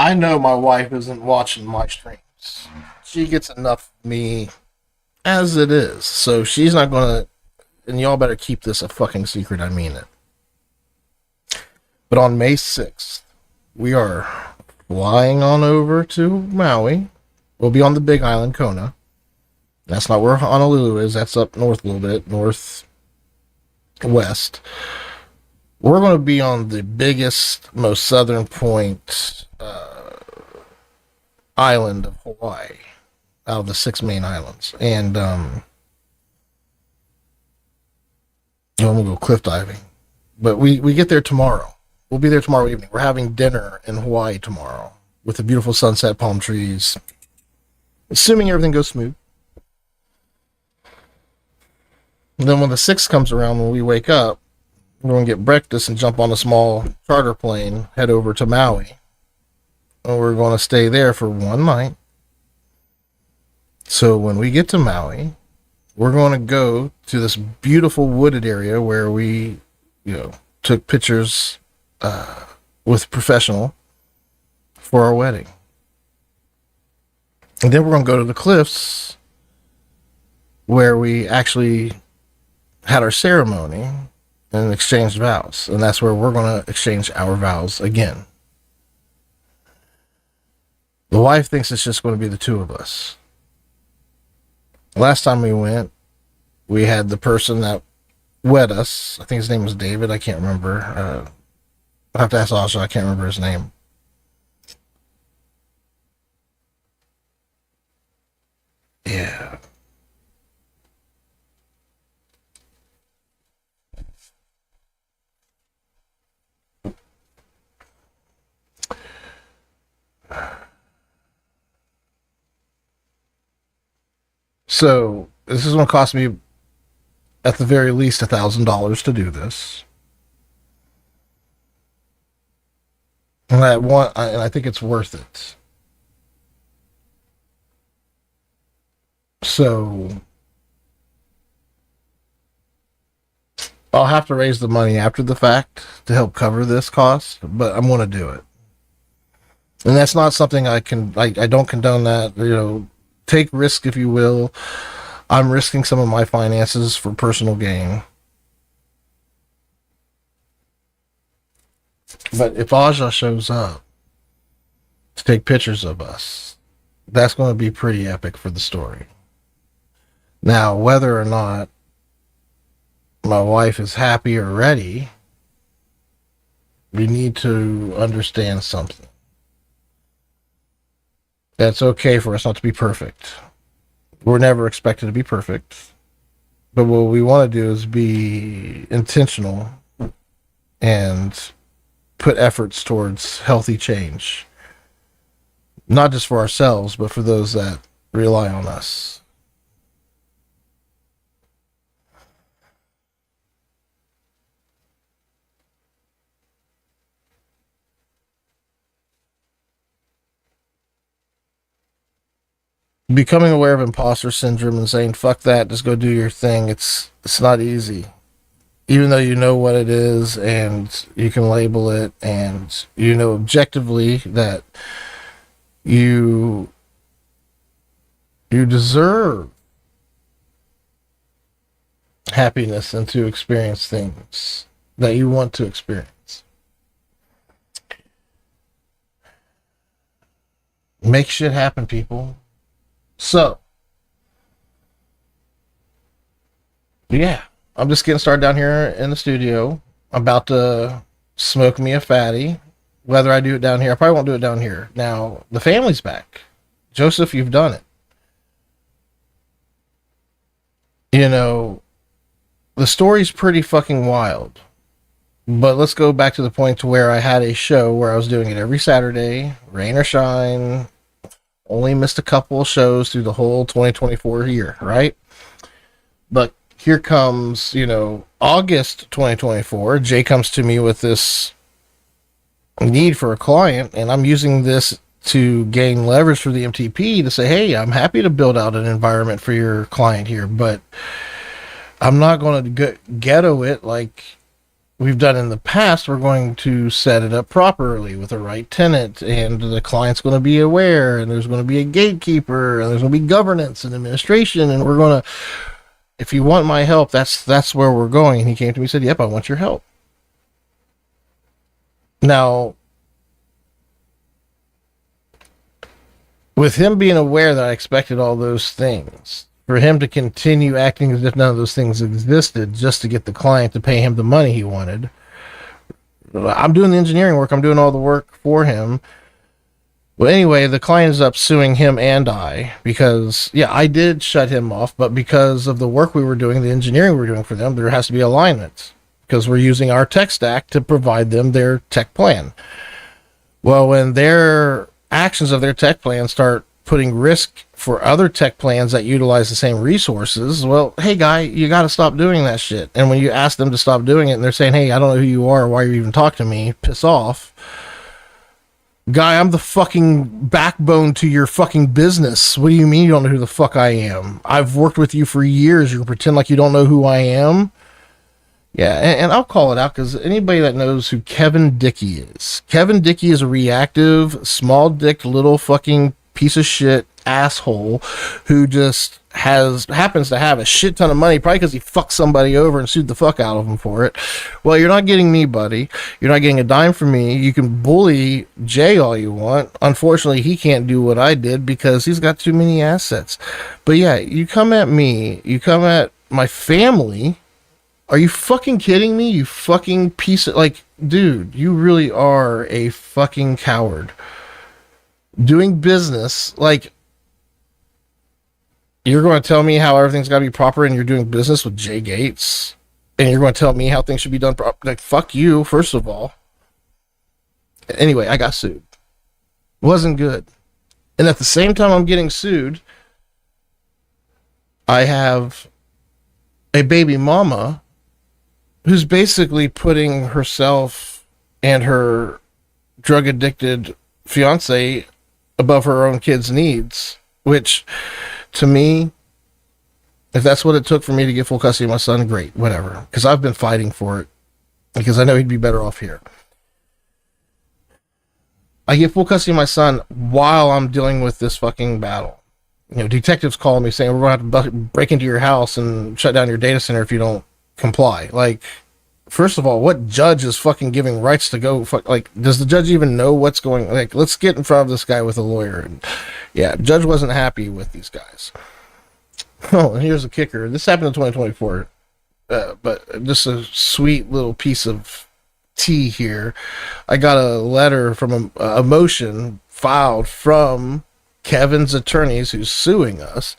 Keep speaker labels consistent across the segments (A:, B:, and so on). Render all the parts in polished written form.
A: I know my wife isn't watching my streams. She gets enough of me as it is, so she's not gonna. And y'all better keep this a fucking secret. I mean it. But on May 6th, we are flying on over to Maui. We'll be on the Big Island, Kona. That's not where Honolulu is. That's up north a little bit, northwest. We're going to be on the biggest, most southern point island of Hawaii, out of the 6 main islands. And I'm going to go cliff diving. But we get there tomorrow. We'll be there tomorrow evening. We're having dinner in Hawaii tomorrow with the beautiful sunset, palm trees. Assuming everything goes smooth. And then when the 6th comes around, when we wake up, we're going to get breakfast and jump on a small charter plane, head over to Maui. And we're going to stay there for one night. So when we get to Maui, we're going to go to this beautiful wooded area where we, took pictures with a professional for our wedding. And then we're going to go to the cliffs where we actually had our ceremony and exchanged vows. And that's where we're going to exchange our vows again. The wife thinks it's just going to be the two of us. Last time we went, we had the person that wed us. I think his name was David. I can't remember. I'll have to ask Asha. I can't remember his name. Yeah. So this is going to cost me at the very least $1,000 to do this. And I think it's worth it. So I'll have to raise the money after the fact to help cover this cost, but I'm going to do it. And that's not something I don't condone that, take risk if you will. I'm risking some of my finances for personal gain. But if Aja shows up to take pictures of us, that's going to be pretty epic for the story. Now, whether or not my wife is happy or ready, we need to understand something. That's okay for us not to be perfect. We're never expected to be perfect. But what we want to do is be intentional and put efforts towards healthy change. Not just for ourselves, but for those that rely on us. Becoming aware of imposter syndrome and saying fuck that, just go do your thing, it's not easy, even though you know what it is and you can label it and you know objectively that you deserve happiness and to experience things that you want to experience. Make shit happen, people. So, yeah, I'm just getting started down here in the studio. I'm about to smoke me a fatty. Whether I do it down here, I probably won't do it down here. Now, the family's back. Joseph, you've done it. The story's pretty fucking wild. But let's go back to the point to where I had a show where I was doing it every Saturday, rain or shine. Only missed a couple of shows through the whole 2024 year, right? But here comes, August 2024. Jay comes to me with this need for a client, and I'm using this to gain leverage for the MTP to say, hey, I'm happy to build out an environment for your client here, but I'm not going to ghetto it like we've done in the past, we're going to set it up properly with the right tenant, and the client's going to be aware, and there's going to be a gatekeeper, and there's going to be governance and administration, and we're going to, if you want my help, that's where we're going. And he came to me and said, yep, I want your help. Now, with him being aware that I expected all those things, for him to continue acting as if none of those things existed just to get the client to pay him the money he wanted, I'm doing the engineering work, I'm doing all the work for him. Well, anyway, the client ends up suing him and I, because, yeah, I did shut him off, but because of the work we were doing, the engineering we were doing for them, there has to be alignment, because we're using our tech stack to provide them their tech plan. Well, when their actions of their tech plan start putting risk for other tech plans that utilize the same resources, well, hey, guy, you got to stop doing that shit. And when you ask them to stop doing it, and they're saying, hey, I don't know who you are or why you even talk to me, piss off. Guy, I'm the fucking backbone to your fucking business. What do you mean you don't know who the fuck I am? I've worked with you for years. You're gonna pretend like you don't know who I am? Yeah, and I'll call it out, because anybody that knows who Kevin Dickey is a reactive, small-dicked little fucking piece of shit asshole who just happens to have a shit ton of money, probably because he fucked somebody over and sued the fuck out of him for it. Well, you're not getting me, buddy. You're not getting a dime from me. You can bully Jay all you want. Unfortunately, he can't do what I did because he's got too many assets. But yeah, you come at me, you come at my family. Are you fucking kidding me? You fucking piece of, like, dude, you really are a fucking coward. Doing business, like, you're going to tell me how everything's got to be proper, and you're doing business with Jay Gates, and you're going to tell me how things should be done proper. Like, fuck you, first of all. Anyway, I got sued. Wasn't good. And at the same time I'm getting sued, I have a baby mama who's basically putting herself and her drug addicted fiance above her own kids' needs, which, to me, if that's what it took for me to get full custody of my son, great, whatever, because I've been fighting for it, because I know he'd be better off here. I get full custody of my son while I'm dealing with this fucking battle. You know, detectives call me saying, we're going to have to break into your house and shut down your data center if you don't comply. Like, first of all, what judge is fucking giving rights to go fuck? Like, does the judge even know what's going on? Like, let's get in front of this guy with a lawyer. And yeah, judge wasn't happy with these guys. Oh, and here's the kicker. This happened in 2024. But just a sweet little piece of tea here. I got a letter from a motion filed from Kevin's attorneys who's suing us,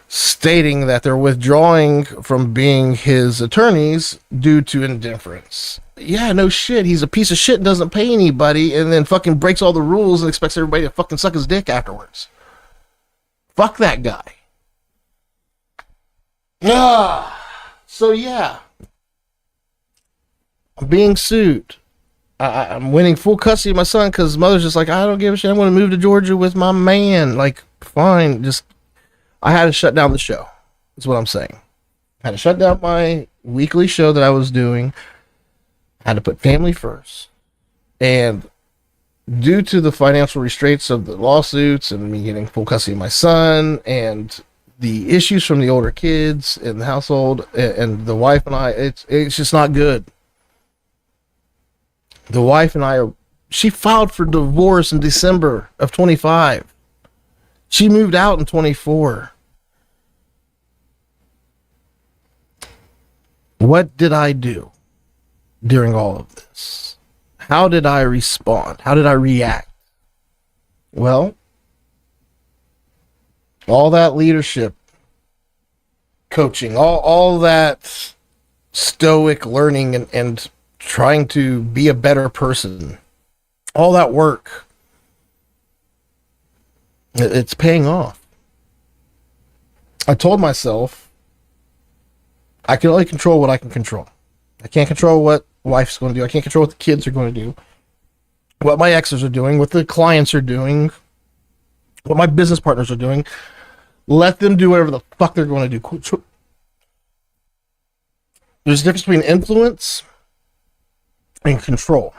A: stating that they're withdrawing from being his attorneys due to indifference. Yeah, no shit. He's a piece of shit and doesn't pay anybody, and then fucking breaks all the rules and expects everybody to fucking suck his dick afterwards. Fuck that guy. So yeah, I'm being sued. I'm winning full custody of my son because his mother's just like, I don't give a shit. I'm going to move to Georgia with my man. Like, fine. Just, I had to shut down the show. That's what I'm saying. I had to shut down my weekly show that I was doing. I had to put family first. And due to the financial restraints of the lawsuits and me getting full custody of my son and the issues from the older kids in the household and the wife and I, it's just not good. The wife and I, she filed for divorce in December of 25. She moved out in 24. What did I do during all of this? How did I respond? How did I react? Well, all that leadership coaching, all that stoic learning and trying to be a better person, all that work, it's paying off. I told myself I can only control what I can control. I can't control what wife's going to do. I can't control what the kids are going to do, what my exes are doing, what the clients are doing, what my business partners are doing. Let them do whatever the fuck they're going to do. There's a difference between influence and control.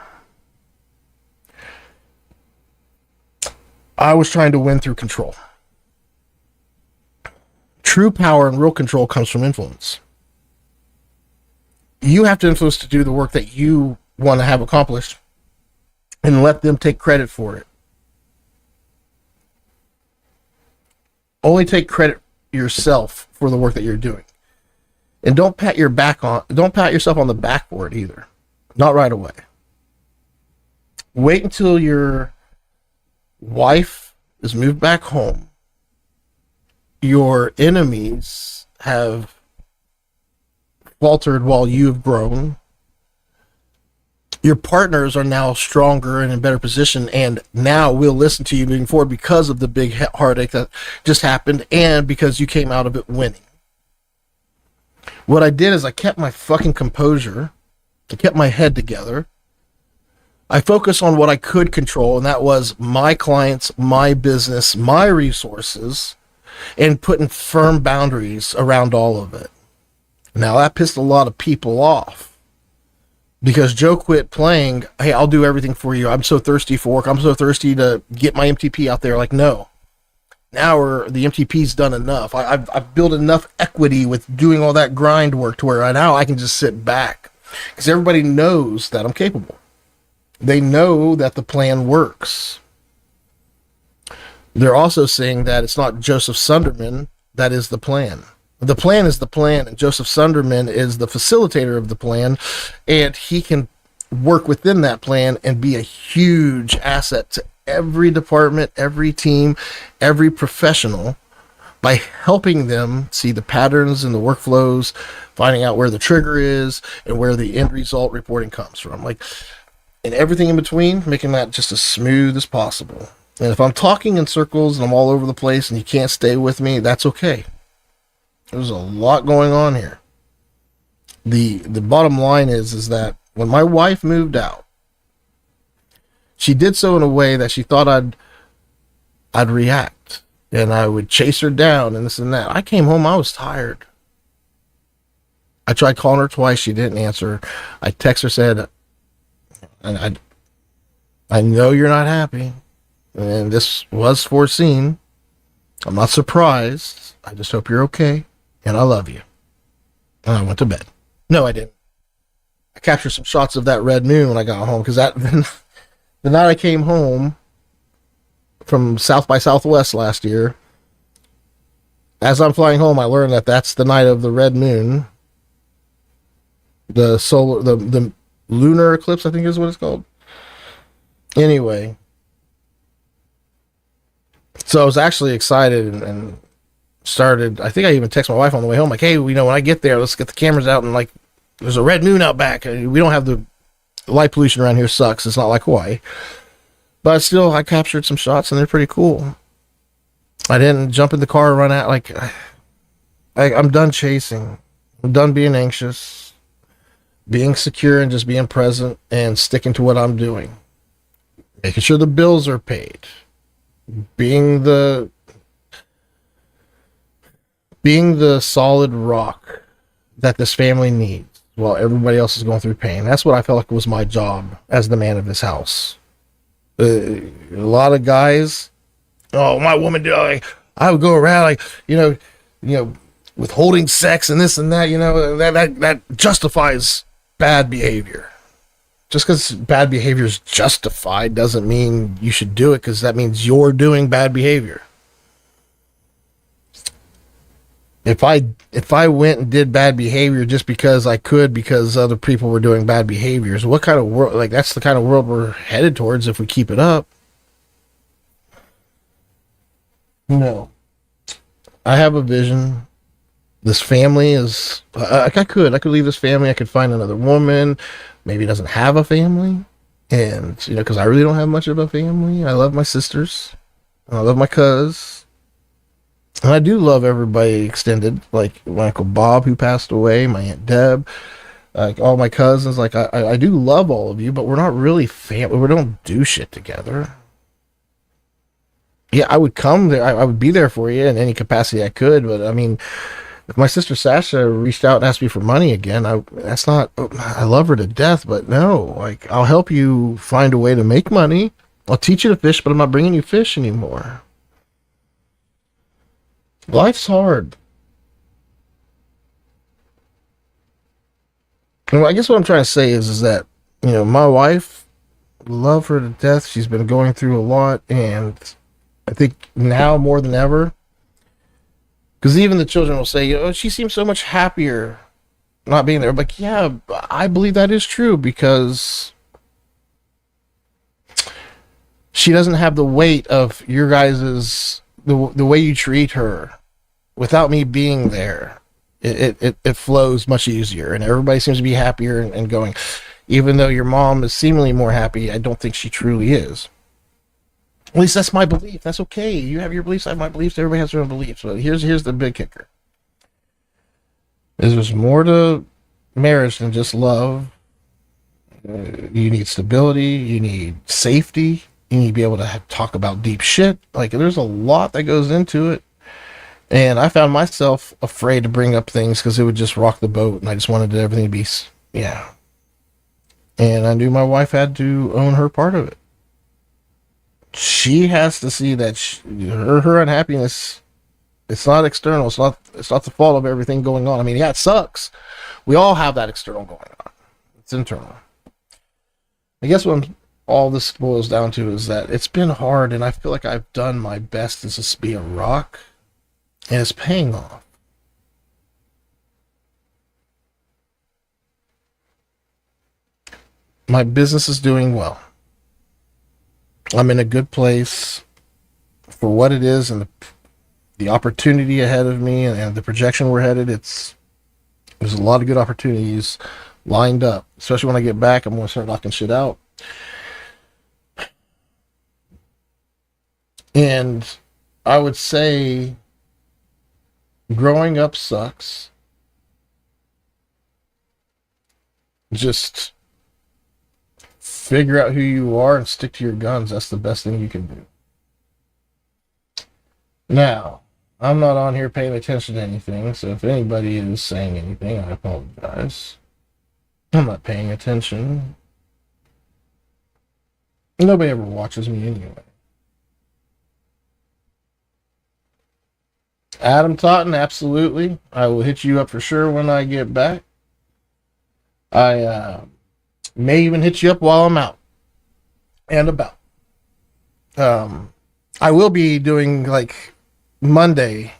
A: I was trying to win through control. True power and real control comes from influence. You have to influence to do the work that you want to have accomplished and let them take credit for it. Only take credit yourself for the work that you're doing. And don't pat yourself on the back for it either. Not right away. Wait until your wife is moved back home. Your enemies have faltered while you have grown. Your partners are now stronger and in better position, and now will listen to you moving forward because of the big heartache that just happened and because you came out of it winning. What I did is I kept my fucking composure. I kept my head together. I focused on what I could control, and that was my clients, my business, my resources, and putting firm boundaries around all of it. Now, that pissed a lot of people off because Joe quit playing, hey, I'll do everything for you. I'm so thirsty for work. I'm so thirsty to get my MTP out there. Like, no. Now the MTP's done enough. I've built enough equity with doing all that grind work to where now I can just sit back because everybody knows that I'm capable. They know that the plan works. They're also saying that it's not Joseph Sunderman that is the plan. The plan is the plan, and Joseph Sunderman is the facilitator of the plan, and he can work within that plan and be a huge asset to every department, every team, every professional by helping them see the patterns and the workflows, finding out where the trigger is and where the end result reporting comes from. Like, and everything in between, making that just as smooth as possible. And if I'm talking in circles and I'm all over the place and you can't stay with me, that's okay. There's a lot going on here. The bottom line is that when my wife moved out, she did so in a way that she thought I'd react and I would chase her down and this and that. I came home, I was tired. I tried calling her twice, she didn't answer. I text her, said, I know you're not happy, and this was foreseen. I'm not surprised. I just hope you're okay, and I love you. And I went to bed. No, I didn't. I captured some shots of that red moon when I got home, because the night I came home from South by Southwest last year, as I'm flying home, I learned that that's the night of the red moon. The lunar eclipse, I think is what it's called. Anyway, so I was actually excited and started, I think I even texted my wife on the way home, like, hey, when I get there, let's get the cameras out, and like, there's a red moon out back. We don't have the light pollution around here, sucks. It's not like Hawaii. But still, I captured some shots, and they're pretty cool. I didn't jump in the car and run out. Like, I'm done chasing. I'm done being anxious. Being secure and just being present and sticking to what I'm doing. Making sure the bills are paid. Being the solid rock that this family needs while everybody else is going through pain. That's what I felt like was my job as the man of this house. A lot of guys, oh, my woman, I would go around like, withholding sex and this and that, that justifies bad behavior. Just because bad behavior is justified doesn't mean you should do it, because that means you're doing bad behavior. If I went and did bad behavior just because I could, because other people were doing bad behaviors, what kind of world? Like, that's the kind of world we're headed towards if we keep it up. No, I have a vision. This family is, I could leave this family. I could find another woman. Maybe doesn't have a family. And, because I really don't have much of a family. I love my sisters. And I love my cuz. And I do love everybody extended. Like my Uncle Bob, who passed away. My Aunt Deb. Like all my cousins. Like, I do love all of you. But we're not really family. We don't do shit together. Yeah, I would come there. I would be there for you in any capacity I could. But, I mean, If my sister Sasha reached out and asked me for money again, that's not. I love her to death, but no. Like, I'll help you find a way to make money. I'll teach you to fish, but I'm not bringing you fish anymore. Life's hard. And I guess what I'm trying to say is that my wife, love her to death. She's been going through a lot, and I think now more than ever, because even the children will say, she seems so much happier not being there. But yeah, I believe that is true because she doesn't have the weight of your guys's the way you treat her without me being there. It flows much easier, and everybody seems to be happier and going. Even though your mom is seemingly more happy, I don't think she truly is. At least that's my belief. That's okay. You have your beliefs, I have my beliefs. Everybody has their own beliefs. But here's the big kicker: there's more to marriage than just love. You need stability. You need safety. You need to be able to talk about deep shit. Like, there's a lot that goes into it. And I found myself afraid to bring up things because it would just rock the boat, and I just wanted everything to be, yeah. And I knew my wife had to own her part of it. She has to see that her unhappiness, it's not external. It's not the fault of everything going on. I mean, yeah, it sucks. We all have that external going on. It's internal. I guess what all this boils down to is that it's been hard, and I feel like I've done my best to just be a rock, and it's paying off. My business is doing well. I'm in a good place for what it is, and the opportunity ahead of me, and the projection we're headed. There's a lot of good opportunities lined up. Especially when I get back, I'm going to start knocking shit out. And I would say growing up sucks. Just figure out who you are and stick to your guns. That's the best thing you can do. Now, I'm not on here paying attention to anything, so if anybody is saying anything, I apologize. I'm not paying attention. Nobody ever watches me anyway. Adam Totten, absolutely. I will hit you up for sure when I get back. I may even hit you up while I'm out and about. I will be doing like Monday.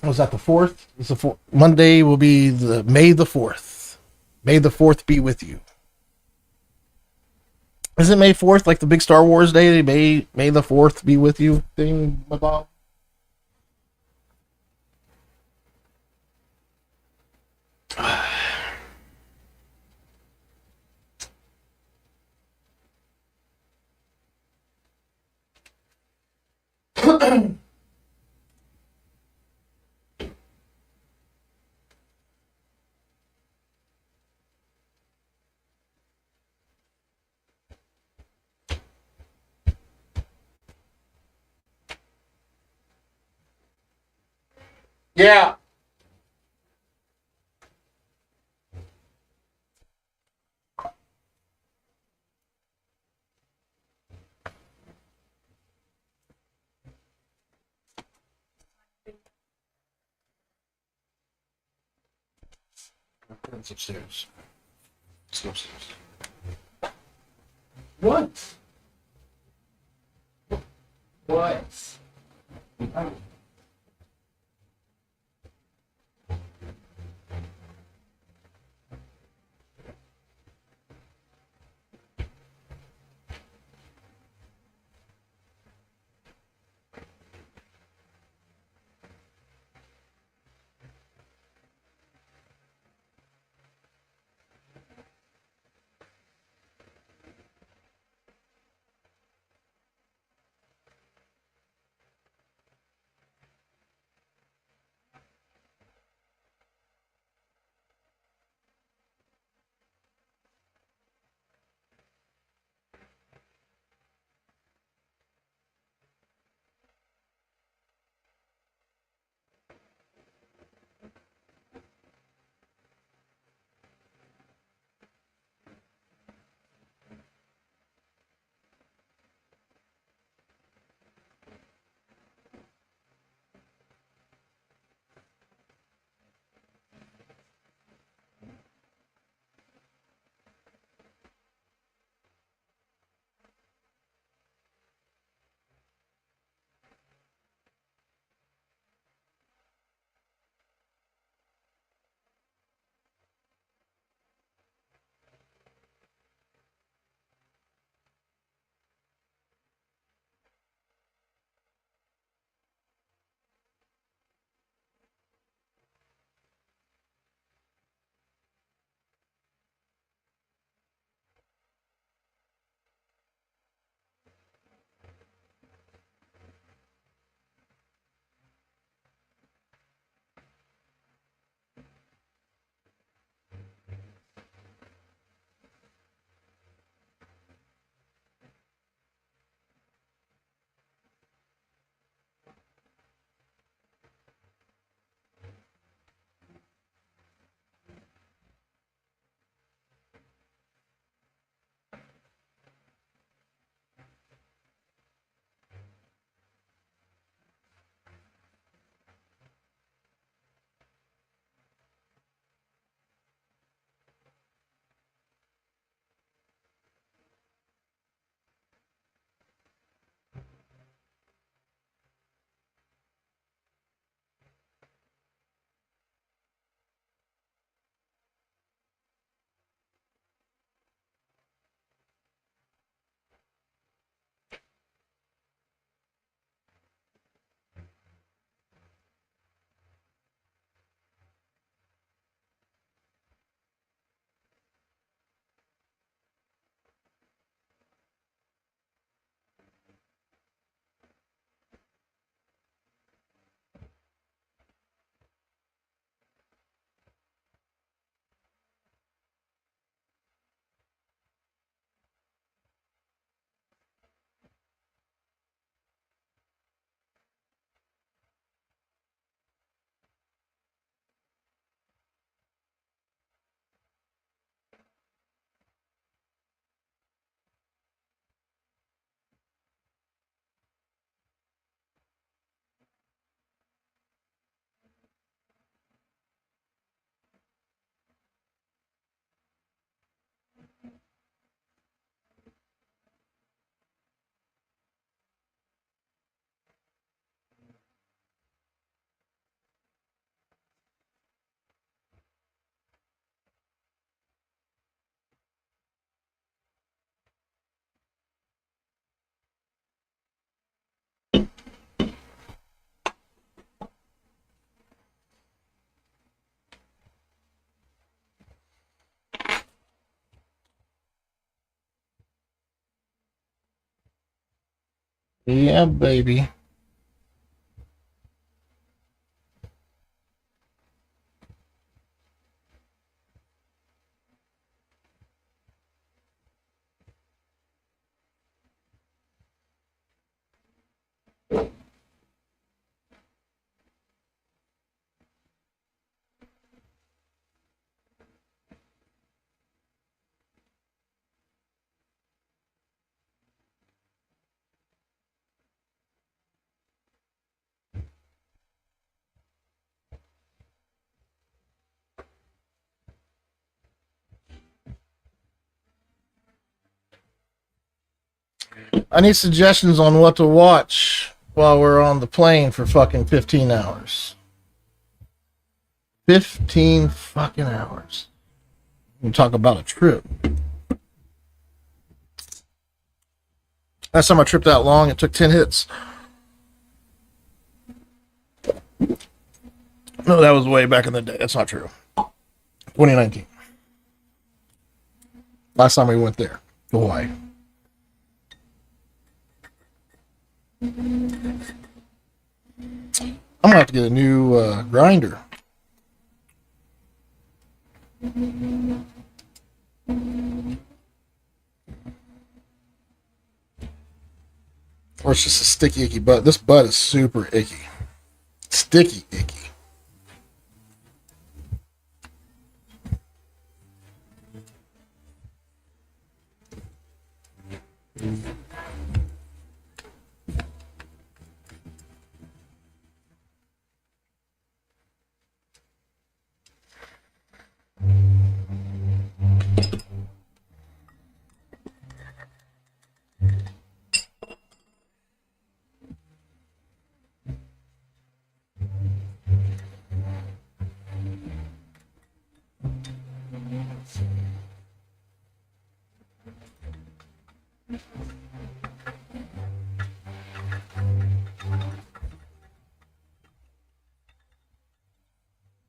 A: Was that the 4th? It's the 4th. Monday will be the May the 4th. May the 4th be with you. Isn't May 4th like the big Star Wars day? May the 4th be with you thing, Bob? Yeah. It's upstairs. It's upstairs. What? What? Yeah, baby. I need suggestions on what to watch while we're on the plane for fucking 15 hours. 15 fucking hours. We talk about a trip. Last time I tripped that long, it took 10 hits. No, that was way back in the day. That's not true. 2019. Last time we went there, Hawaii. I'm gonna have to get a new grinder. Or it's just a sticky, icky butt. This butt is super icky. Sticky, icky.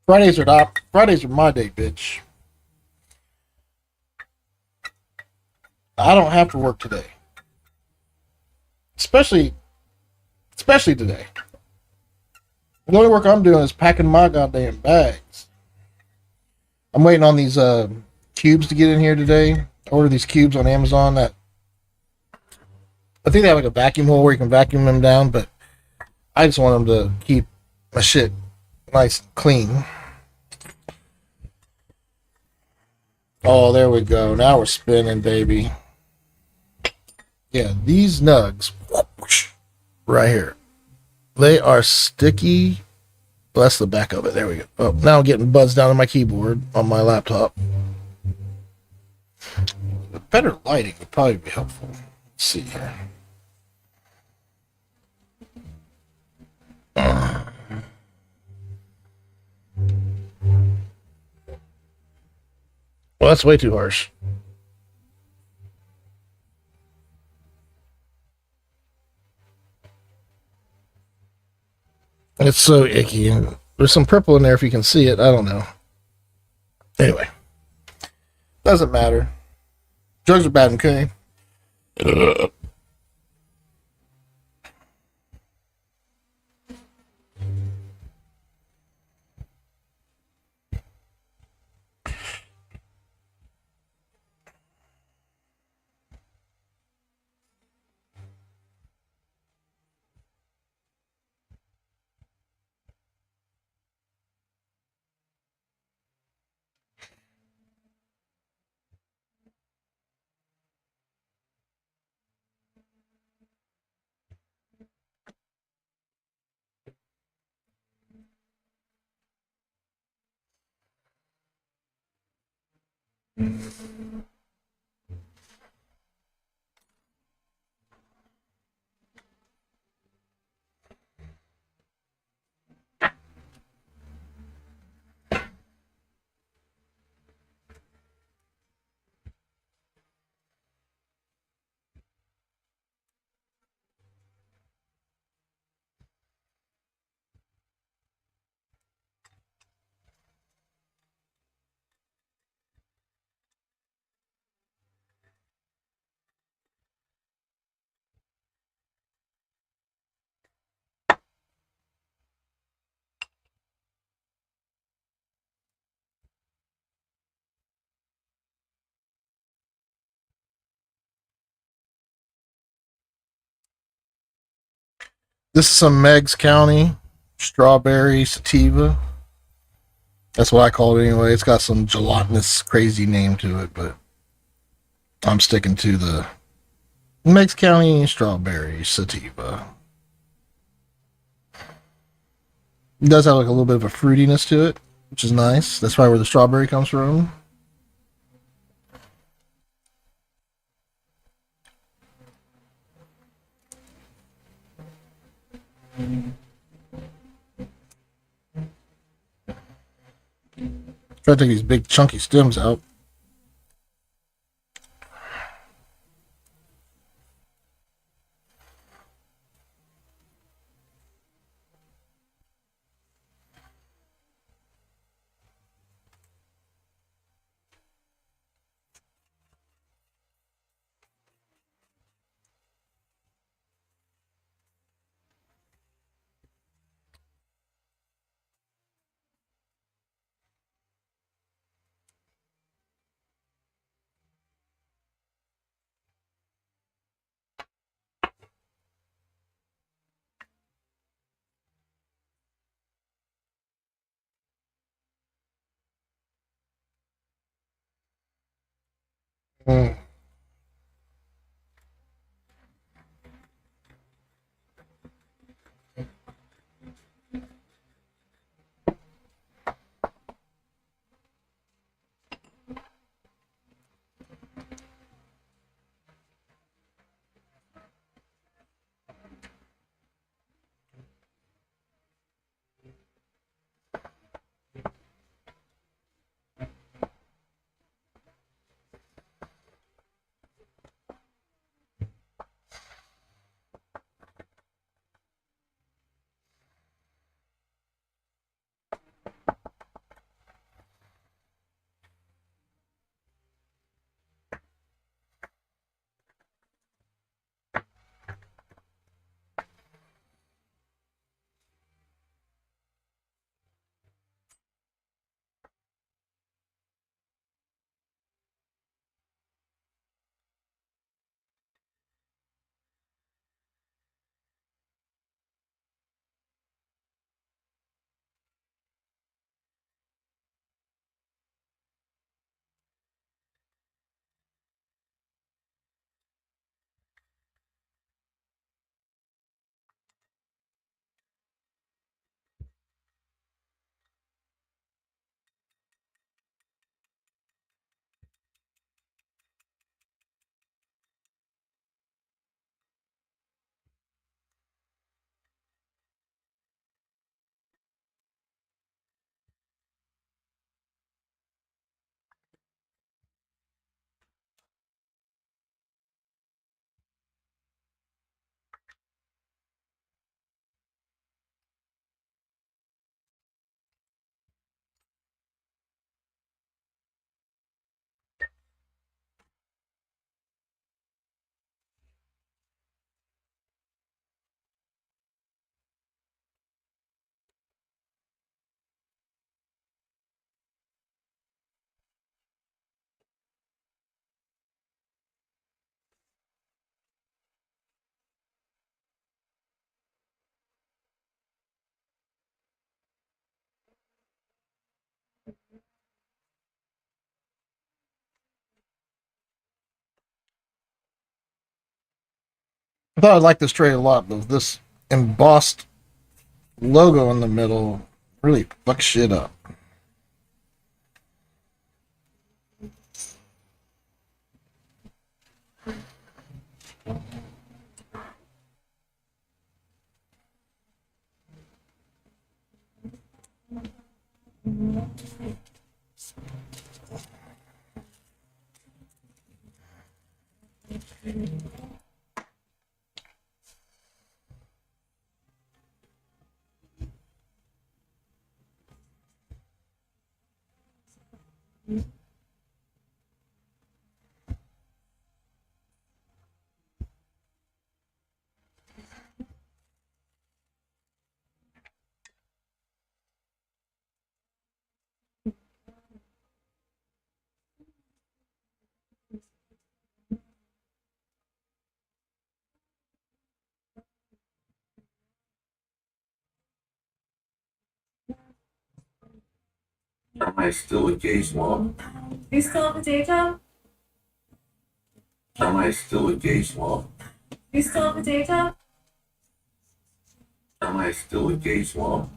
A: Fridays are my day, bitch. I don't have to work today. Especially today. The only work I'm doing is packing my goddamn bags. I'm waiting on these cubes to get in here today. I ordered these cubes on Amazon that I think they have like a vacuum hole where you can vacuum them down, but I just want them to keep my shit nice and clean. Oh, there we go. Now we're spinning, baby. Yeah, these nugs right here. They are sticky. Well, that's the back of it. There we go. Oh, now I'm getting buzzed down on my keyboard on my laptop. Better lighting would probably be helpful. Let's see here. Well, that's way too harsh. It's so icky. There's some purple in there if you can see it. I don't know. Anyway, doesn't matter. Drugs are bad, okay? This is some Meigs County strawberry sativa. That's what I call it anyway. It's got some gelatinous, crazy name to it, but I'm sticking to the Meigs County strawberry sativa. It does have like a little bit of a fruitiness to it, which is nice. That's probably where the strawberry comes from. Try to take these big chunky stems out. Mm. I thought I liked this tray a lot, but this embossed logo in the middle really fucks shit up.
B: Am I still a gay swab?
C: You still have a day job?
B: Am I still a gay swab?
C: You still have a day job?
B: Am I still a gay swab?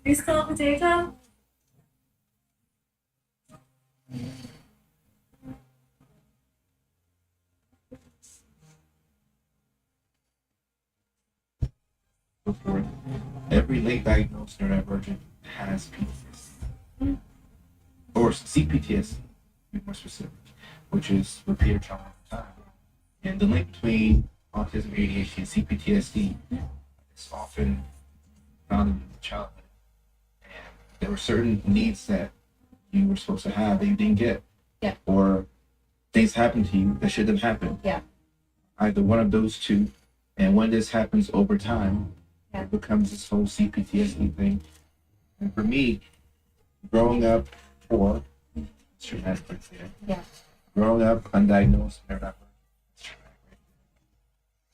C: You still have a day job?
D: Before every late diagnosed neurodivergent has PTSD or CPTSD, to be more specific, which is repeated trauma over time. And the link between autism, ADHD, and CPTSD is often found in childhood. And there were certain needs that you were supposed to have that you didn't get.
C: Yeah.
D: Or things happened to you that shouldn't have happened.
C: Yeah.
D: Either one of those two. And when this happens over time,
C: Yeah.
D: it becomes this whole CPTSD thing. And for me, growing up poor, it's traumatic right there.
C: Yeah.
D: Growing up undiagnosed, neurodivergent, it's traumatic right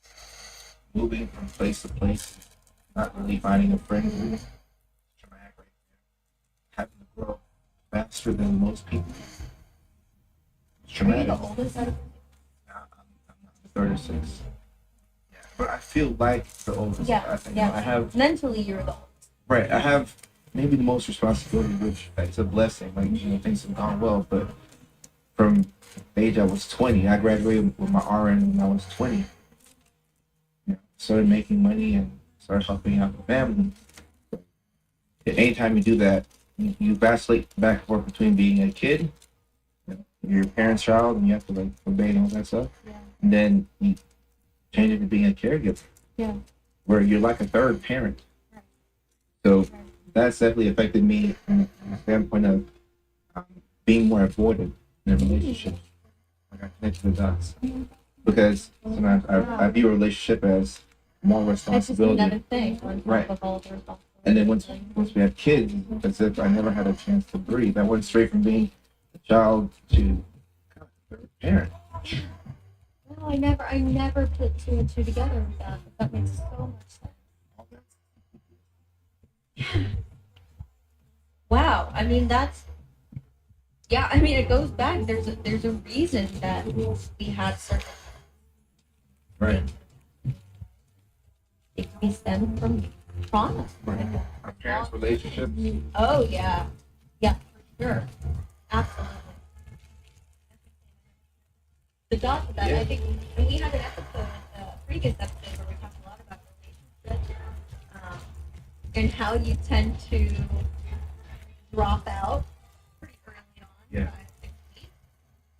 D: there. Moving from place to place, not really finding a friend group, it's traumatic right there. Having to grow faster than most people, it's
C: Are you
D: traumatic.
C: the oldest out of
D: I'm 36. Yeah, but I feel like the oldest.
C: Yeah.
D: I think
C: Yeah.
D: I have
C: Mentally, you're the oldest.
D: right. I have maybe the most responsibility, which it's a blessing. Like things have gone well, but from the age I was 20, I graduated with my RN when I was 20. Started making money and started helping out the family. Anytime you do that, you vacillate back and forth between being a kid, you're your parents' child, and you have to like obey and all that stuff.
C: Yeah.
D: And then you change it to being a caregiver.
C: Yeah.
D: Where you're like a third parent.
C: Right.
D: So
C: Right.
D: that's definitely affected me from the standpoint of being more avoidant in a relationship. Like I connect the dots. Because sometimes I view a relationship as more
C: That's just
D: responsibility.
C: another thing on top
D: Right.
C: of all the responsibilities.
D: And then once we have kids, it's as if I never had a chance to breathe. I went straight from being a child to third parent.
C: No, I never put two and two together with that. But that makes so much sense. Wow. I mean, that's. Yeah, I mean, it goes back. There's a reason that we had certain.
D: Right.
C: It can be stemmed from trauma.
D: Right. Our parents' relationship.
C: Oh yeah, yeah, for sure, absolutely. The dots of that,
D: Yeah.
C: I think, and we had an episode, a previous episode where we talked a lot about relationships and how you tend to drop out pretty early on.
D: Yeah.
C: 5, 6 weeks.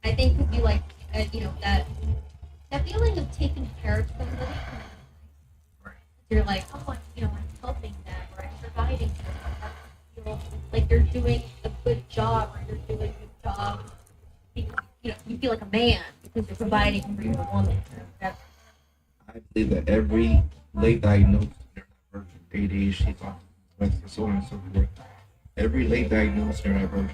C: I think because you like, that feeling of taking care of somebody.
D: Right.
C: You're like, oh, I'm helping them or I'm providing them. You feel like you're doing a good job or you're doing a good job. You feel like a man because you're providing for your woman. That's,
D: I believe that every late diagnosed neurodivergent, ADHD, autism, so on and so forth, every late diagnosed neurodivergent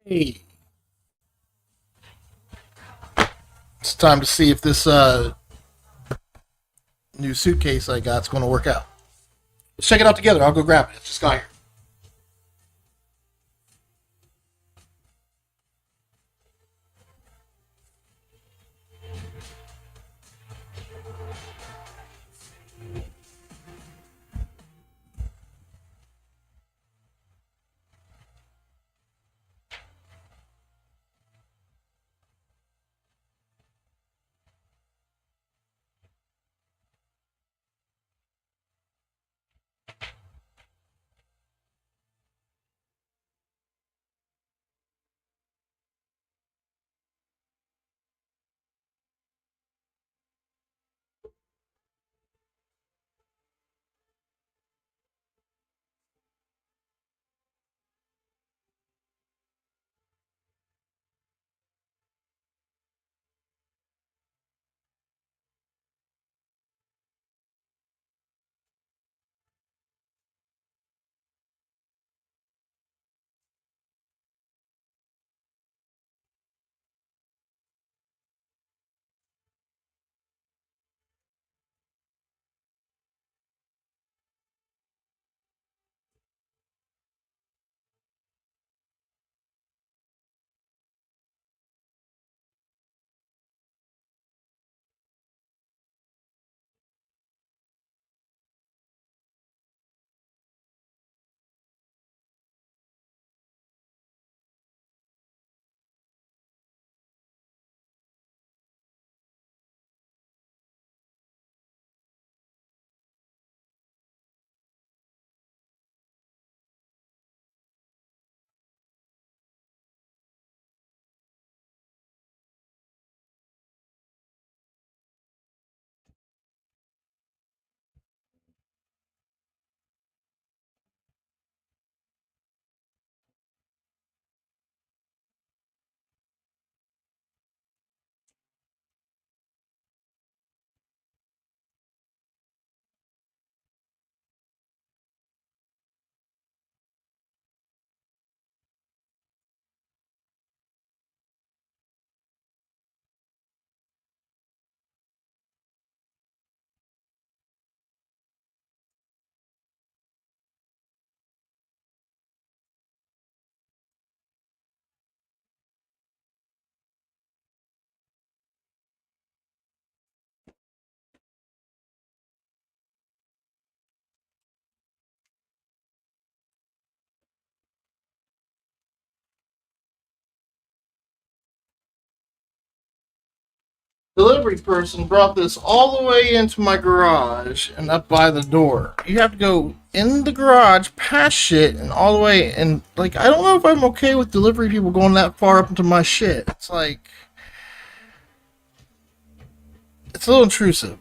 A: Hey, it's time to see if this new suitcase I got's going to work out. Let's check it out together. I'll go grab it. It's just got here. Delivery person brought this all the way into my garage and up by the door. You have to go in the garage, past shit, and all the way. And, like, I don't know if I'm okay with delivery people going that far up into my shit. It's like, it's a little intrusive.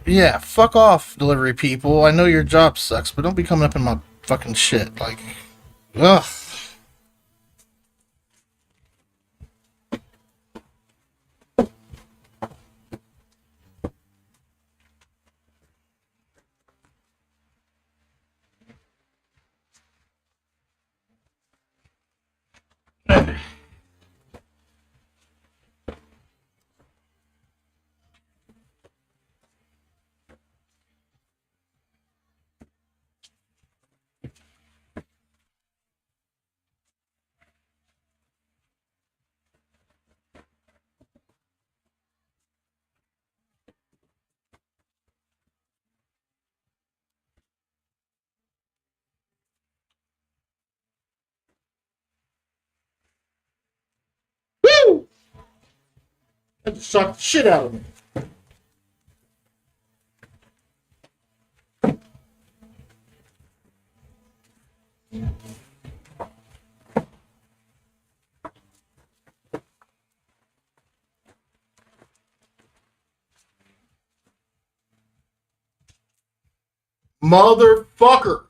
A: Yeah, fuck off, delivery people. I know your job sucks, but don't be coming up in my fucking shit. Like, ugh. Woo! That just shocked the shit out of me. Motherfucker.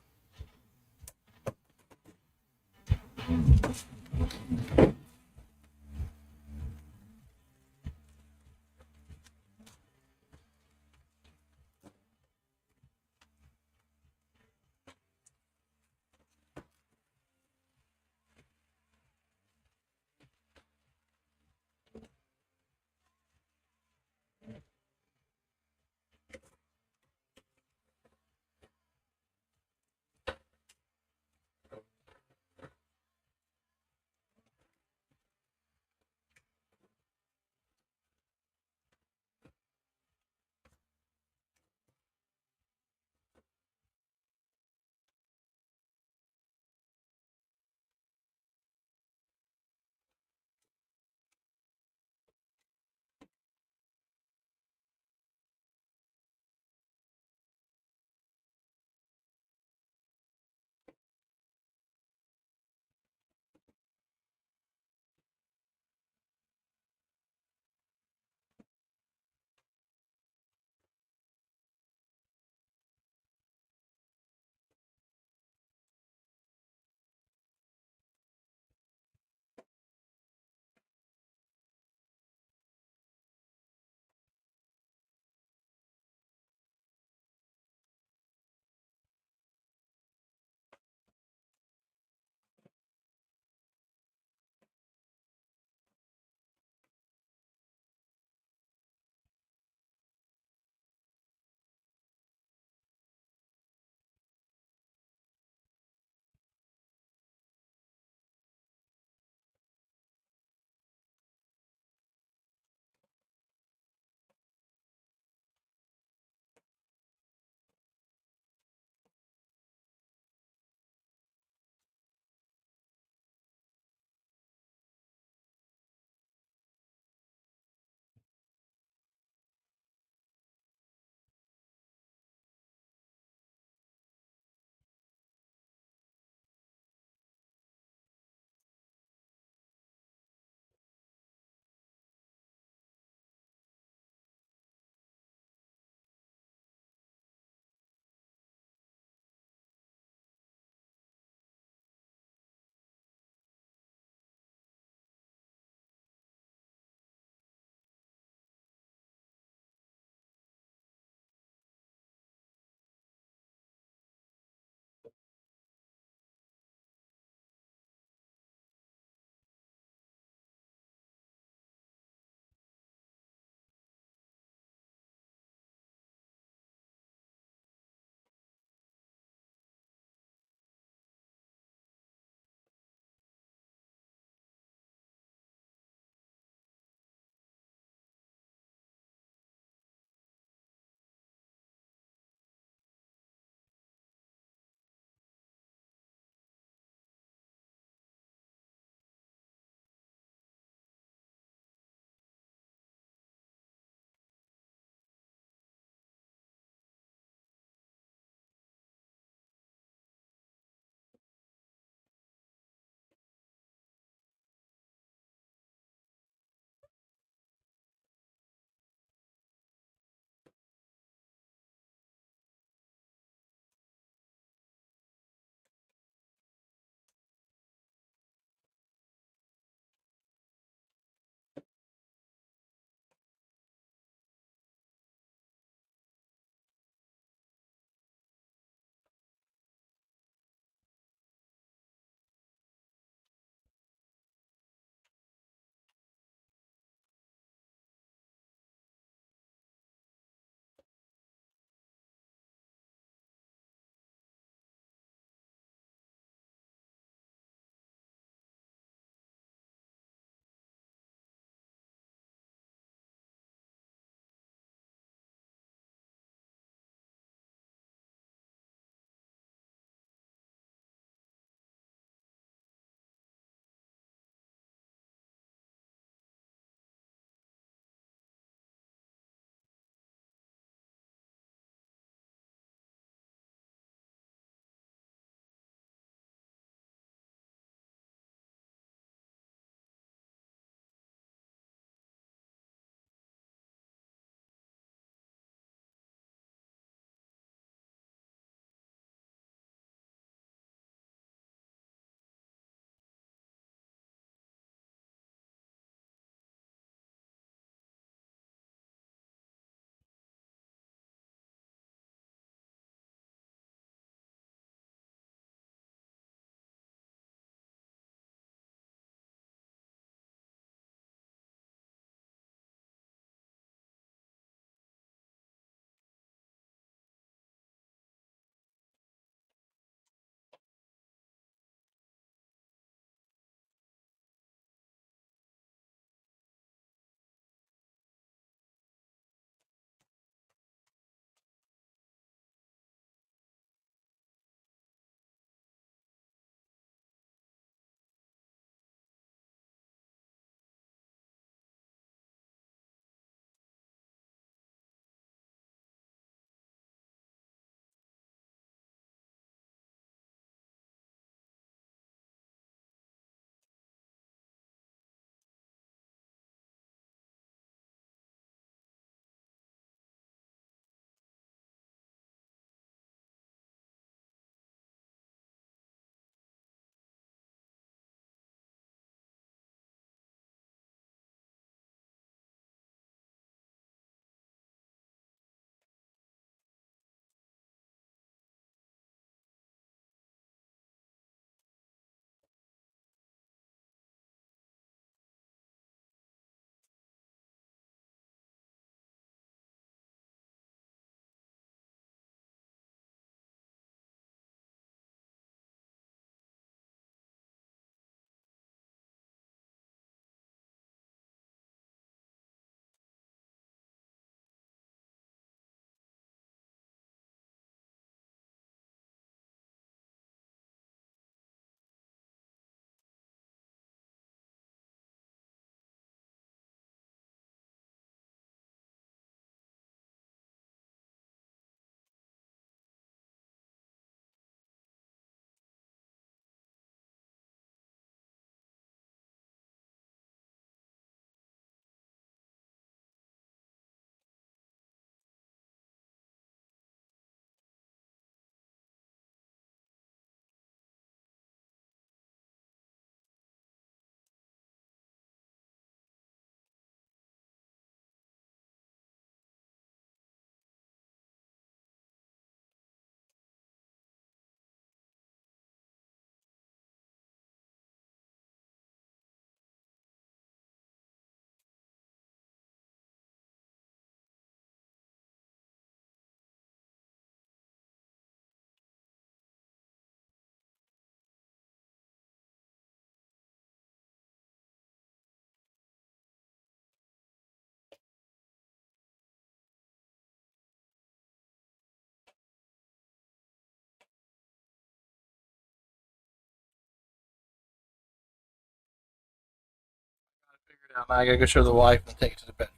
A: Now I gotta go show the wife and take it to the bedroom.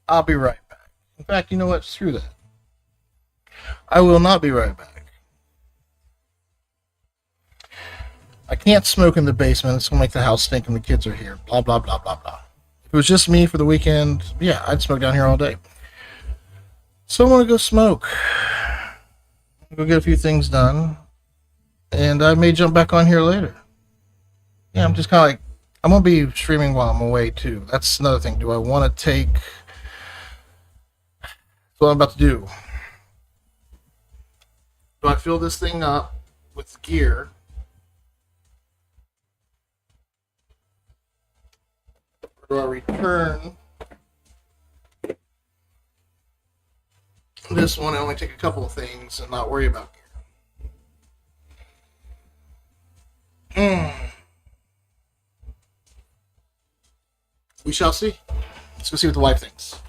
A: I'll be right back. In fact, you know what? Screw that. I will not be right back. I can't smoke in the basement. It's gonna make the house stink and the kids are here. Blah blah blah blah blah. If it was just me for the weekend, yeah, I'd smoke down here all day. So I want to go smoke. Go get a few things done, and I may jump back on here later. Yeah, I'm just kind of like, I'm gonna be streaming while I'm away too. That's another thing. Do I want to take? That's what I'm about to do. Do I fill this thing up with gear? Or do I return this one and only take a couple of things and not worry about gear? We shall see. Let's go see what the wife thinks.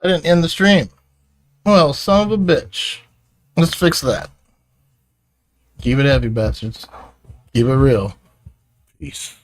A: I didn't end the stream. Well, son of a bitch. Let's fix that. Keep it heavy, bastards. Keep it real. Peace.